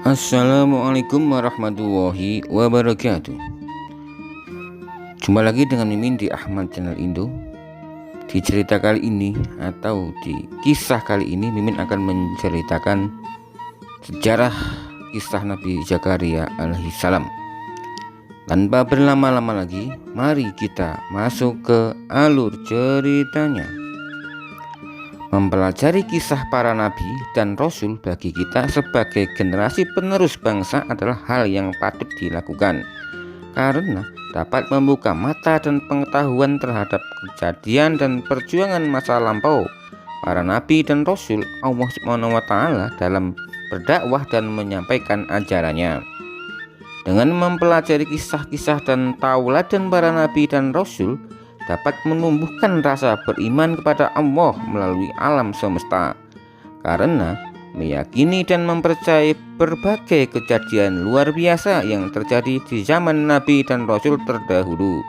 Assalamualaikum warahmatullahi wabarakatuh. Jumpa lagi dengan Mimin di Ahmad Channel Indo. Di cerita kali ini atau di kisah kali ini, Mimin akan menceritakan sejarah kisah Nabi Zakaria alaihissalam. Tanpa berlama-lama lagi, mari kita masuk ke alur ceritanya. Mempelajari kisah para nabi dan rasul bagi kita sebagai generasi penerus bangsa adalah hal yang patut dilakukan, karena dapat membuka mata dan pengetahuan terhadap kejadian dan perjuangan masa lampau para nabi dan rasul Allah SWT dalam berdakwah dan menyampaikan ajarannya. Dengan mempelajari kisah-kisah dan tauladan para nabi dan rasul dapat menumbuhkan rasa beriman kepada Allah melalui alam semesta, karena meyakini dan mempercayai berbagai kejadian luar biasa yang terjadi di zaman Nabi dan Rasul terdahulu.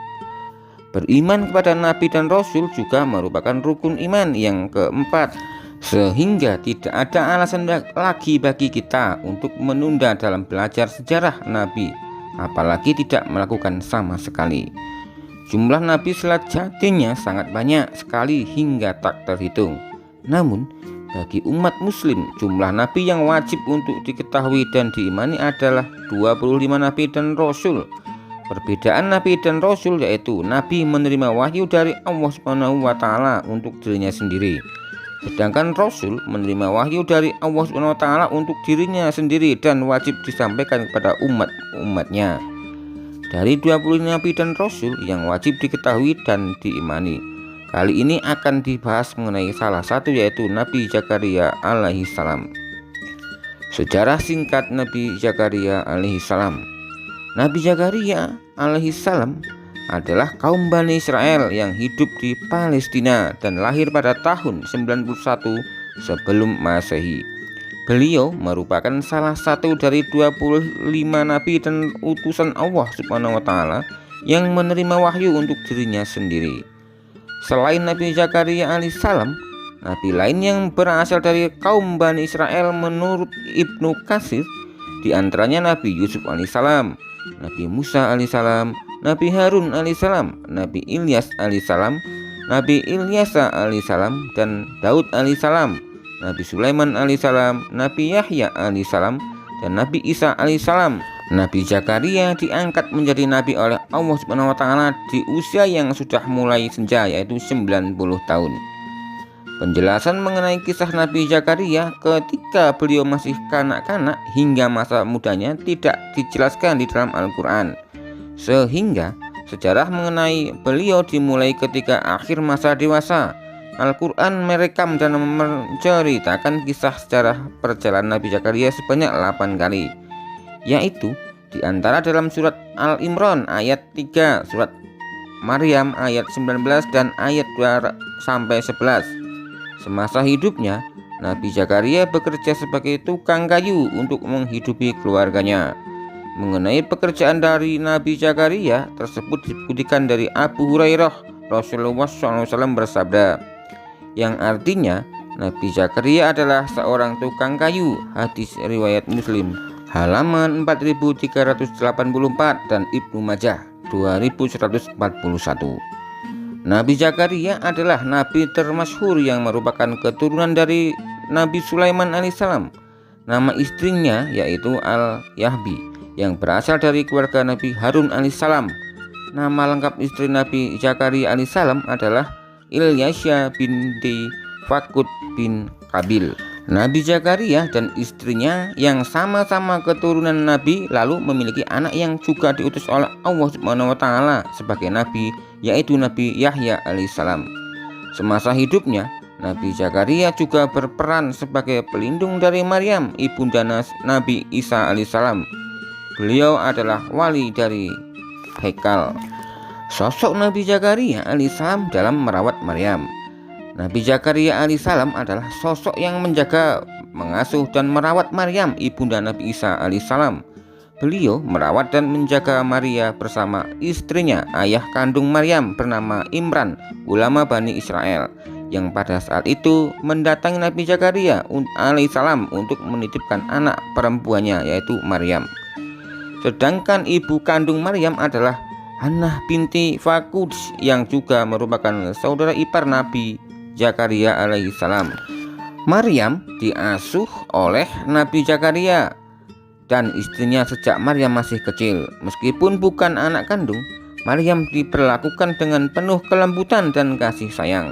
Beriman kepada Nabi dan Rasul juga merupakan rukun iman yang keempat, sehingga tidak ada alasan lagi bagi kita untuk menunda dalam belajar sejarah Nabi, apalagi tidak melakukan sama sekali. Jumlah nabi sejatinya sangat banyak sekali hingga tak terhitung. Namun bagi umat muslim, jumlah nabi yang wajib untuk diketahui dan diimani adalah 25 nabi dan rasul. Perbedaan nabi dan rasul yaitu nabi menerima wahyu dari Allah SWT untuk dirinya sendiri, sedangkan rasul menerima wahyu dari Allah SWT untuk dirinya sendiri dan wajib disampaikan kepada umatnya. Dari 25 nabi dan rasul yang wajib diketahui dan diimani, kali ini akan dibahas mengenai salah satu, yaitu Nabi Zakaria alaihissalam. Sejarah singkat Nabi Zakaria alaihissalam. Nabi Zakaria alaihissalam adalah kaum Bani Israel yang hidup di Palestina dan lahir pada tahun 91 sebelum Masehi. Beliau merupakan salah satu dari 25 nabi dan utusan Allah SWT yang menerima wahyu untuk dirinya sendiri. Selain Nabi Zakaria alaihissalam, nabi lain yang berasal dari kaum Bani Israel menurut Ibnu Katsir, diantaranya Nabi Yusuf alaihissalam, Nabi Musa alaihissalam, Nabi Harun alaihissalam, Nabi Ilyas alaihissalam, Nabi Ilyasa alaihissalam, dan Daud alaihissalam, Nabi Sulaiman alaihissalam, Nabi Yahya alaihissalam, dan Nabi Isa alaihissalam. Nabi Zakaria diangkat menjadi nabi oleh Allah SWT di usia yang sudah mulai senja, yaitu 90 tahun. Penjelasan mengenai kisah Nabi Zakaria ketika beliau masih kanak-kanak hingga masa mudanya tidak dijelaskan di dalam Al-Quran, sehingga sejarah mengenai beliau dimulai ketika akhir masa dewasa. Al-Quran merekam dan menceritakan kisah sejarah perjalanan Nabi Zakaria sebanyak 8 kali, yaitu diantara dalam surat Al-Imran ayat 3, surat Maryam ayat 19, dan ayat 2-11. Semasa hidupnya, Nabi Zakaria bekerja sebagai tukang kayu untuk menghidupi keluarganya. Mengenai pekerjaan dari Nabi Zakaria tersebut dibuktikan dari Abu Hurairah, Rasulullah SAW bersabda, yang artinya Nabi Zakaria adalah seorang tukang kayu. Hadis riwayat Muslim halaman 4384 dan Ibnu Majah 2141. Nabi Zakaria adalah nabi termasyhur yang merupakan keturunan dari Nabi Sulaiman alaihissalam. Nama istrinya yaitu Al-Yahbi yang berasal dari keluarga Nabi Harun alaihissalam. Nama lengkap istri Nabi Zakaria alaihissalam adalah Ilyasya binti Fakut bin Kabil. Nabi Zakaria dan istrinya yang sama-sama keturunan Nabi lalu memiliki anak yang juga diutus oleh Allah SWT sebagai Nabi, yaitu Nabi Yahya alaihissalam. Semasa hidupnya, Nabi Zakaria juga berperan sebagai pelindung dari Maryam, ibunda Nabi Isa alaihissalam. Beliau adalah wali dari Hekal. Sosok Nabi Zakaria alaihissalam dalam merawat Maryam. Nabi Zakaria alaihissalam adalah sosok yang menjaga, mengasuh, dan merawat Maryam, ibunda Nabi Isa alaihissalam. Beliau merawat dan menjaga Maria bersama istrinya, ayah kandung Maryam bernama Imran, ulama Bani Israel, yang pada saat itu mendatangi Nabi Zakaria alaihissalam untuk menitipkan anak perempuannya, yaitu Maryam. Sedangkan ibu kandung Maryam adalah Hannah binti Fakuds yang juga merupakan saudara ipar Nabi Zakaria alaihissalam. Maryam diasuh oleh Nabi Zakaria dan istrinya sejak Maryam masih kecil. Meskipun bukan anak kandung, Maryam diperlakukan dengan penuh kelembutan dan kasih sayang.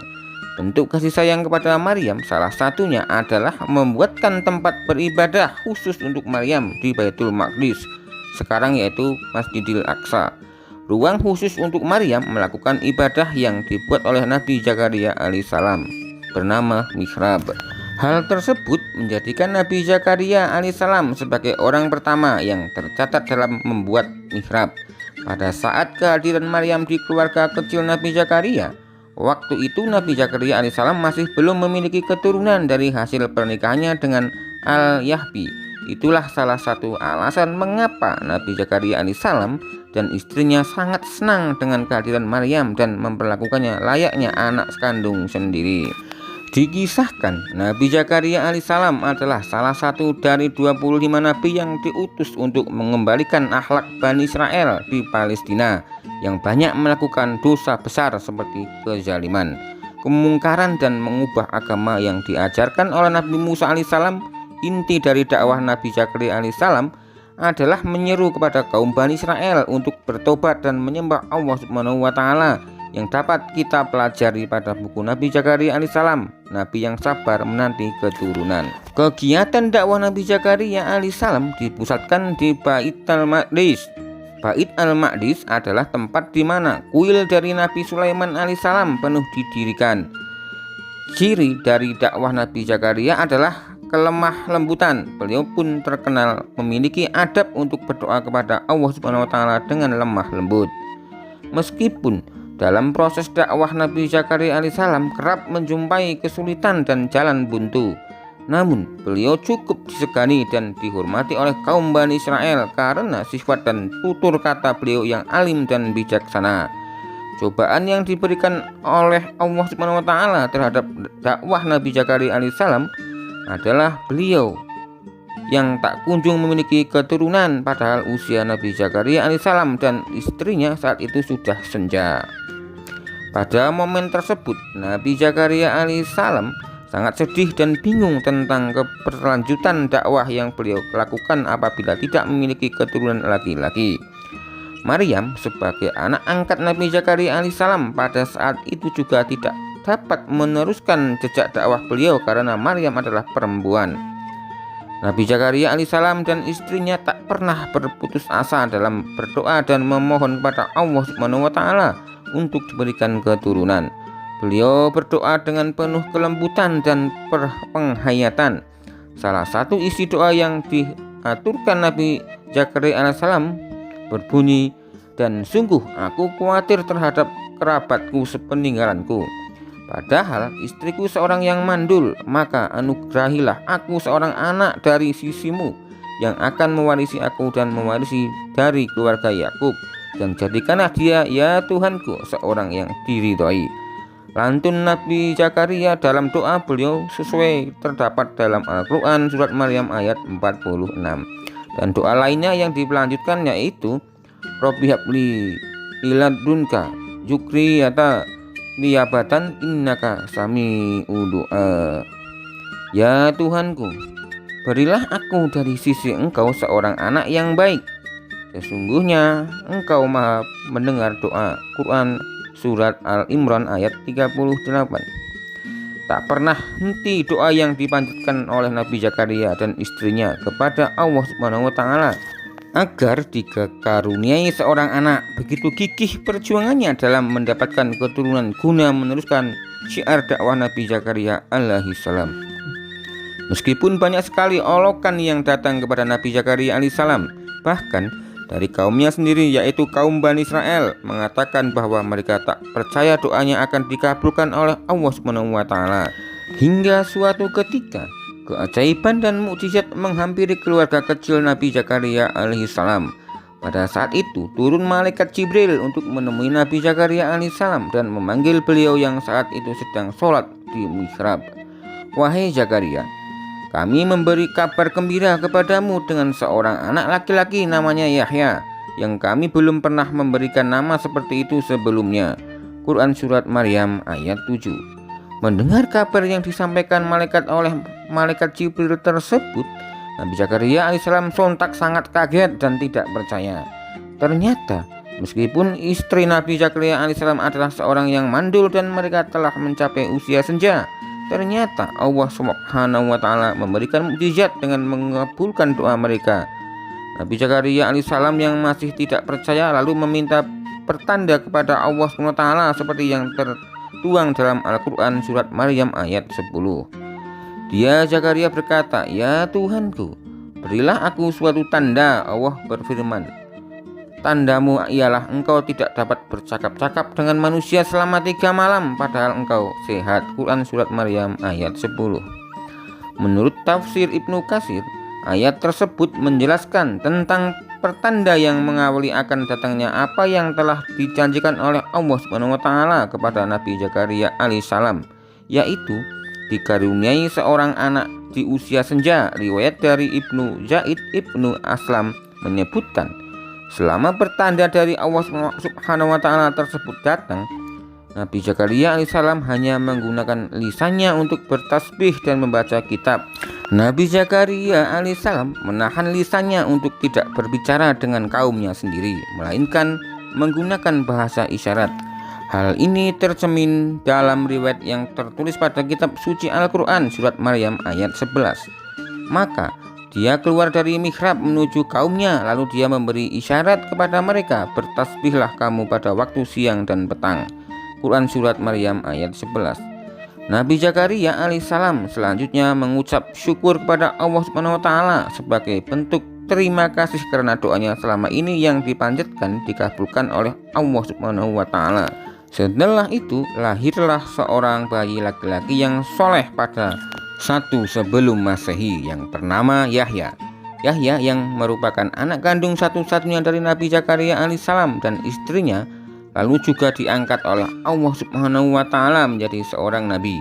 Bentuk kasih sayang kepada Maryam salah satunya adalah membuatkan tempat beribadah khusus untuk Maryam di Baitul Maqdis, sekarang yaitu Masjidil Aqsa. Ruang khusus untuk Maryam melakukan ibadah yang dibuat oleh Nabi Zakaria alaihissalam bernama mihrab. Hal tersebut menjadikan Nabi Zakaria alaihissalam sebagai orang pertama yang tercatat dalam membuat mihrab. Pada saat kehadiran Maryam di keluarga kecil Nabi Zakaria, waktu itu Nabi Zakaria alaihissalam masih belum memiliki keturunan dari hasil pernikahannya dengan Al-Yahbi. Itulah salah satu alasan mengapa Nabi Zakaria alaihissalam dan istrinya sangat senang dengan kehadiran Maryam dan memperlakukannya layaknya anak kandung sendiri. Dikisahkan Nabi Zakaria alaihissalam adalah salah satu dari 25 nabi yang diutus untuk mengembalikan akhlak Bani Israel di Palestina yang banyak melakukan dosa besar seperti kezaliman, kemungkaran dan mengubah agama yang diajarkan oleh Nabi Musa alaihissalam. Inti dari dakwah Nabi Zakaria alaihissalam adalah menyeru kepada kaum Bani Israel untuk bertobat dan menyembah Allah Subhanahu wa Ta'ala, yang dapat kita pelajari pada buku Nabi Zakaria alaihissalam, nabi yang sabar menanti keturunan. Kegiatan dakwah Nabi Zakaria alaihissalam dipusatkan di Bait al-Maqdis. Bait al-Maqdis adalah tempat di mana kuil dari Nabi Sulaiman alaihissalam penuh didirikan. Ciri dari dakwah Nabi Zakaria adalah kelemah lembutan. Beliau pun terkenal memiliki adab untuk berdoa kepada Allah Subhanahu wa Ta'ala dengan lemah lembut. Meskipun dalam proses dakwah Nabi Zakaria alaihissalam kerap menjumpai kesulitan dan jalan buntu, namun beliau cukup disegani dan dihormati oleh kaum Bani Israel karena sifat dan tutur kata beliau yang alim dan bijaksana. Cobaan yang diberikan oleh Allah Subhanahu wa Ta'ala terhadap dakwah Nabi Zakaria alaihissalam adalah beliau yang tak kunjung memiliki keturunan, padahal usia Nabi Zakaria alaihissalam dan istrinya saat itu sudah senja. Pada momen tersebut Nabi Zakaria alaihissalam sangat sedih dan bingung tentang keberlanjutan dakwah yang beliau lakukan apabila tidak memiliki keturunan laki-laki. Maryam sebagai anak angkat Nabi Zakaria alaihissalam pada saat itu juga tidak dapat meneruskan jejak dakwah beliau karena Maryam adalah perempuan. Nabi Zakaria alaihissalam dan istrinya tak pernah berputus asa dalam berdoa dan memohon kepada Allah Subhanahu wa Ta'ala untuk diberikan keturunan. Beliau berdoa dengan penuh kelembutan dan penghayatan. Salah satu isi doa yang diaturkan Nabi Zakaria alaihissalam berbunyi, "Dan sungguh aku khawatir terhadap kerabatku sepeninggalanku. Padahal istriku seorang yang mandul, maka anugerahilah aku seorang anak dari sisimu yang akan mewarisi aku dan mewarisi dari keluarga Yakub, dan jadikanlah dia ya Tuhanku seorang yang diridhoi." Lantun Nabi Zakaria dalam doa beliau sesuai terdapat dalam Al-Quran surat Maryam ayat 46. Dan doa lainnya yang dilanjutkan yaitu, "Robbi habli iladunka zukriyata niyabatan innaka sami'u du'a." Ya Tuhanku, berilah aku dari sisi Engkau seorang anak yang baik. Sesungguhnya Engkau maha mendengar doa. Quran surat Al-Imran ayat 38. Tak pernah henti doa yang dipanjatkan oleh Nabi Zakaria dan istrinya kepada Allah Subhanahu wa Ta'ala agar dikaruniai seorang anak. Begitu gigih perjuangannya dalam mendapatkan keturunan guna meneruskan syiar dakwah Nabi Zakaria alaihissalam. Meskipun banyak sekali olokan yang datang kepada Nabi Zakaria alaihissalam, bahkan dari kaumnya sendiri yaitu kaum Bani Israel mengatakan bahwa mereka tak percaya doanya akan dikabulkan oleh Allah Subhanahu wa Ta'ala. Hingga suatu ketika keajaiban dan mukjizat menghampiri keluarga kecil Nabi Zakaria alaihissalam. Pada saat itu turun malaikat Jibril untuk menemui Nabi Zakaria alaihissalam dan memanggil beliau yang saat itu sedang sholat di mihrab. Wahai Zakaria, kami memberi kabar gembira kepadamu dengan seorang anak laki-laki namanya Yahya, yang kami belum pernah memberikan nama seperti itu sebelumnya. Quran Surat Maryam ayat 7. Mendengar kabar yang disampaikan malaikat oleh malaikat Jibril tersebut, Nabi Zakaria alaihissalam sontak sangat kaget dan tidak percaya. Ternyata meskipun istri Nabi Zakaria alaihissalam adalah seorang yang mandul dan mereka telah mencapai usia senja, ternyata Allah Subhanahu wa Ta'ala memberikan mukjizat dengan mengabulkan doa mereka. Nabi Zakaria alaihissalam yang masih tidak percaya lalu meminta pertanda kepada Allah Subhanahu wa Ta'ala seperti yang tertuang dalam Al-Quran Surat Maryam ayat 10. Dia Zakaria berkata, "Ya Tuhanku, berilah aku suatu tanda." Allah berfirman, "Tandamu ialah engkau tidak dapat bercakap-cakap dengan manusia selama 3 malam padahal engkau sehat." Quran Surat Maryam ayat 10. Menurut tafsir Ibnu Katsir, ayat tersebut menjelaskan tentang pertanda yang mengawali akan datangnya apa yang telah dijanjikan oleh Allah Subhanahu wa Ta'ala kepada Nabi Zakaria alaihissalam, yaitu dikaruniai seorang anak di usia senja. Riwayat dari Ibnu Zaid Ibnu Aslam menyebutkan, selama pertanda dari Allah Subhanahu wa Ta'ala tersebut datang, Nabi Zakaria alaihissalam hanya menggunakan lisannya untuk bertasbih dan membaca kitab. Nabi Zakaria alaihissalam menahan lisannya untuk tidak berbicara dengan kaumnya sendiri, melainkan menggunakan bahasa isyarat. Hal ini tercermin dalam riwayat yang tertulis pada kitab suci Al-Quran Surat Maryam ayat 11. Maka dia keluar dari mihrab menuju kaumnya, lalu dia memberi isyarat kepada mereka, "Bertasbihlah kamu pada waktu siang dan petang." Quran Surat Maryam ayat 11. Nabi Zakaria alaihissalam selanjutnya mengucap syukur kepada Allah Subhanahu wa Ta'ala sebagai bentuk terima kasih karena doanya selama ini yang dipanjatkan dikabulkan oleh Allah Subhanahu wa Ta'ala. Setelah itu lahirlah seorang bayi laki-laki yang soleh pada 1 sebelum Masehi yang bernama Yahya. Yahya yang merupakan anak kandung satu-satunya dari Nabi Zakaria alaihissalam dan istrinya, lalu juga diangkat oleh Allah Subhanahu wa Ta'ala menjadi seorang nabi.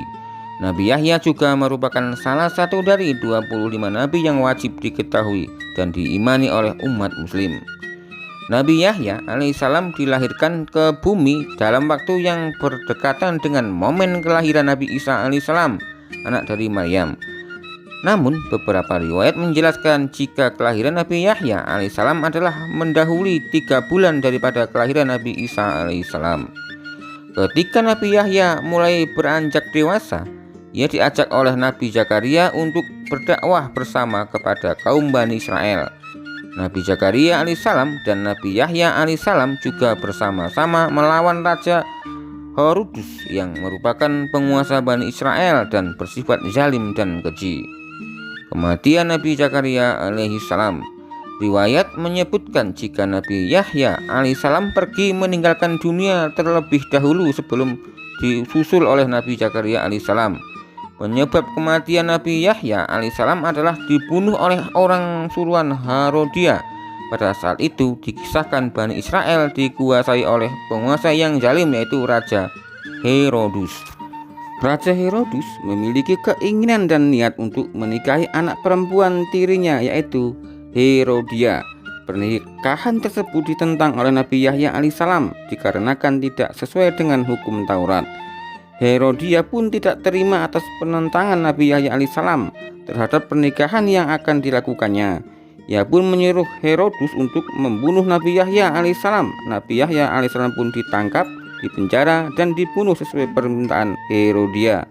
Nabi Yahya juga merupakan salah satu dari 25 nabi yang wajib diketahui dan diimani oleh umat muslim. Nabi Yahya alaihissalam dilahirkan ke bumi dalam waktu yang berdekatan dengan momen kelahiran Nabi Isa alaihissalam, anak dari Maryam. Namun beberapa riwayat menjelaskan jika kelahiran Nabi Yahya alaihissalam adalah mendahului 3 bulan daripada kelahiran Nabi Isa alaihissalam. Ketika Nabi Yahya mulai beranjak dewasa, ia diajak oleh Nabi Zakaria untuk berdakwah bersama kepada kaum Bani Israel. Nabi Zakaria alaihissalam dan Nabi Yahya alaihissalam juga bersama-sama melawan Raja Herodus yang merupakan penguasa Bani Israel dan bersifat zalim dan keji. Kematian Nabi Zakaria alaihissalam. Riwayat menyebutkan jika Nabi Yahya alaihissalam pergi meninggalkan dunia terlebih dahulu sebelum disusul oleh Nabi Zakaria alaihissalam. Penyebab kematian Nabi Yahya alaihissalam adalah dibunuh oleh orang suruhan Herodia. Pada saat itu dikisahkan Bani Israel dikuasai oleh penguasa yang zalim, yaitu Raja Herodus. Raja Herodus memiliki keinginan dan niat untuk menikahi anak perempuan tirinya, yaitu Herodia. Pernikahan tersebut ditentang oleh Nabi Yahya alaihissalam dikarenakan tidak sesuai dengan hukum Taurat. Herodia pun tidak terima atas penentangan Nabi Yahya alaihissalam terhadap pernikahan yang akan dilakukannya. Ia pun menyuruh Herodus untuk membunuh Nabi Yahya alaihissalam. Nabi Yahya alaihissalam pun ditangkap, dipenjara, dan dibunuh sesuai permintaan Herodia.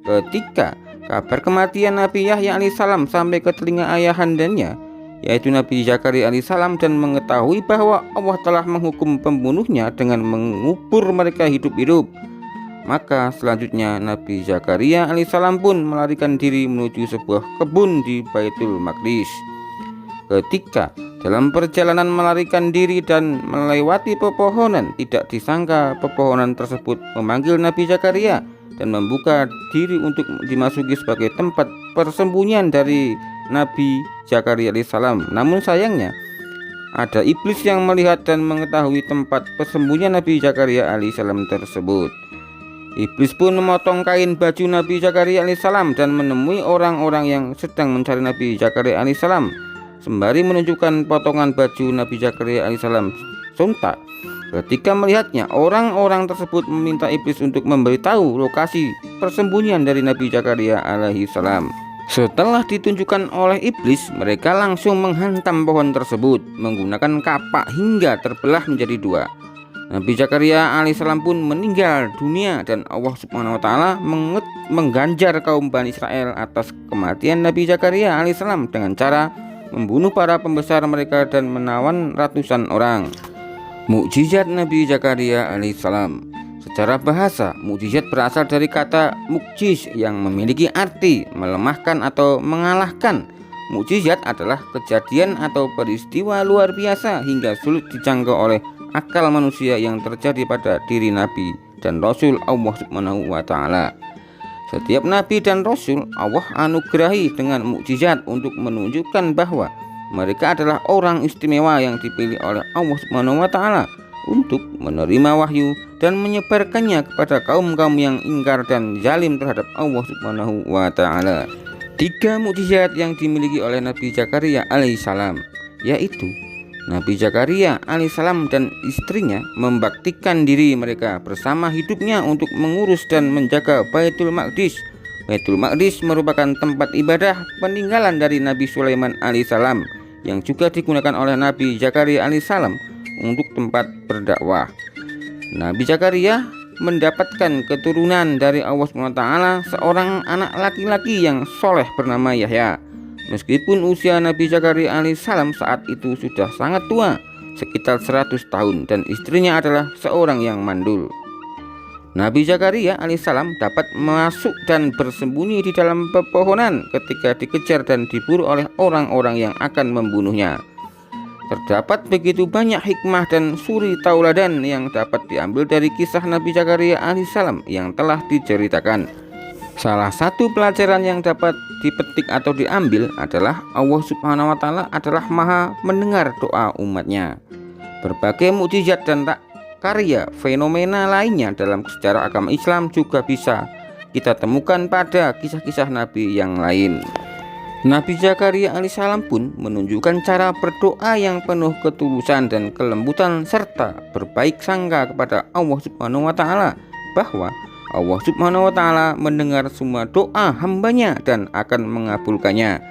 Ketika kabar kematian Nabi Yahya alaihissalam sampai ke telinga ayahandanya, yaitu Nabi Zakaria alaihissalam, dan mengetahui bahwa Allah telah menghukum pembunuhnya dengan mengubur mereka hidup-hidup, maka selanjutnya Nabi Zakaria alaihissalam pun melarikan diri menuju sebuah kebun di Baitul Maqdis. Ketika dalam perjalanan melarikan diri dan melewati pepohonan, tidak disangka pepohonan tersebut memanggil Nabi Zakaria dan membuka diri untuk dimasuki sebagai tempat persembunyian dari Nabi Zakaria alaihissalam. Namun sayangnya ada iblis yang melihat dan mengetahui tempat persembunyian Nabi Zakaria alaihissalam tersebut. Iblis pun memotong kain baju Nabi Zakaria alaihissalam dan menemui orang-orang yang sedang mencari Nabi Zakaria alaihissalam. Sembari menunjukkan potongan baju Nabi Zakaria alaihissalam sontak. Ketika melihatnya, orang-orang tersebut meminta iblis untuk memberitahu lokasi persembunyian dari Nabi Zakaria alaihissalam. Setelah ditunjukkan oleh iblis, mereka langsung menghantam pohon tersebut menggunakan kapak hingga terbelah menjadi dua. Nabi Zakaria alaihissalam pun meninggal dunia dan Allah Subhanahu wa taala mengganjar kaum Bani Israel atas kematian Nabi Zakaria alaihissalam dengan cara membunuh para pembesar mereka dan menawan ratusan orang. Mukjizat Nabi Zakaria alaihissalam. Secara bahasa, mukjizat berasal dari kata mukjiz yang memiliki arti melemahkan atau mengalahkan. Mukjizat adalah kejadian atau peristiwa luar biasa hingga sulit dijangkau oleh akal manusia yang terjadi pada diri Nabi dan Rasul Allah Subhanahu wa taala. Setiap Nabi dan Rasul Allah anugerahi dengan mukjizat untuk menunjukkan bahwa mereka adalah orang istimewa yang dipilih oleh Allah Subhanahu wa taala untuk menerima wahyu dan menyebarkannya kepada kaum-kaum yang ingkar dan zalim terhadap Allah Subhanahu wa taala. 3 mukjizat yang dimiliki oleh Nabi Zakaria alaihissalam, yaitu Nabi Zakaria alaihissalam dan istrinya membaktikan diri mereka bersama hidupnya untuk mengurus dan menjaga Baitul Maqdis. Baitul Maqdis merupakan tempat ibadah peninggalan dari Nabi Sulaiman alaihissalam yang juga digunakan oleh Nabi Zakaria alaihissalam untuk tempat berdakwah. Nabi Zakaria mendapatkan keturunan dari Allah SWT, seorang anak laki-laki yang soleh bernama Yahya. Meskipun usia Nabi Zakaria alaihissalam saat itu sudah sangat tua, sekitar 100 tahun, dan istrinya adalah seorang yang mandul. Nabi Zakaria alaihissalam dapat masuk dan bersembunyi di dalam pepohonan ketika dikejar dan diburu oleh orang-orang yang akan membunuhnya. Terdapat begitu banyak hikmah dan suri tauladan yang dapat diambil dari kisah Nabi Zakaria alaihissalam yang telah diceritakan. Salah satu pelajaran yang dapat dipetik atau diambil adalah Allah Subhanahu wa taala adalah Maha mendengar doa umatnya. Berbagai mukjizat dan karya fenomena lainnya dalam sejarah agama Islam juga bisa kita temukan pada kisah-kisah Nabi yang lain. Nabi Zakaria alaihissalam pun menunjukkan cara berdoa yang penuh ketulusan dan kelembutan serta berbaik sangka kepada Allah Subhanahu wa taala bahwa Allah Subhanahu wa taala mendengar semua doa hambanya dan akan mengabulkannya.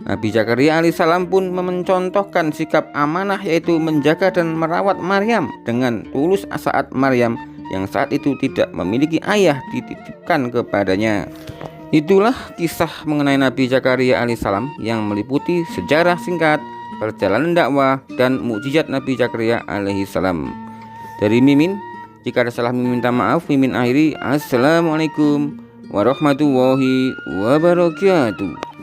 Nabi Zakaria alaihissalam pun mencontohkan sikap amanah, yaitu menjaga dan merawat Maryam dengan tulus saat Maryam yang saat itu tidak memiliki ayah dititipkan kepadanya. Itulah kisah mengenai Nabi Zakaria alaihissalam yang meliputi sejarah singkat, perjalanan dakwah, dan mukjizat Nabi Zakaria alaihissalam. Dari Mimin, jika ada salah Mimin minta maaf. Mimin akhiri. Assalamualaikum warahmatullahi wabarakatuh.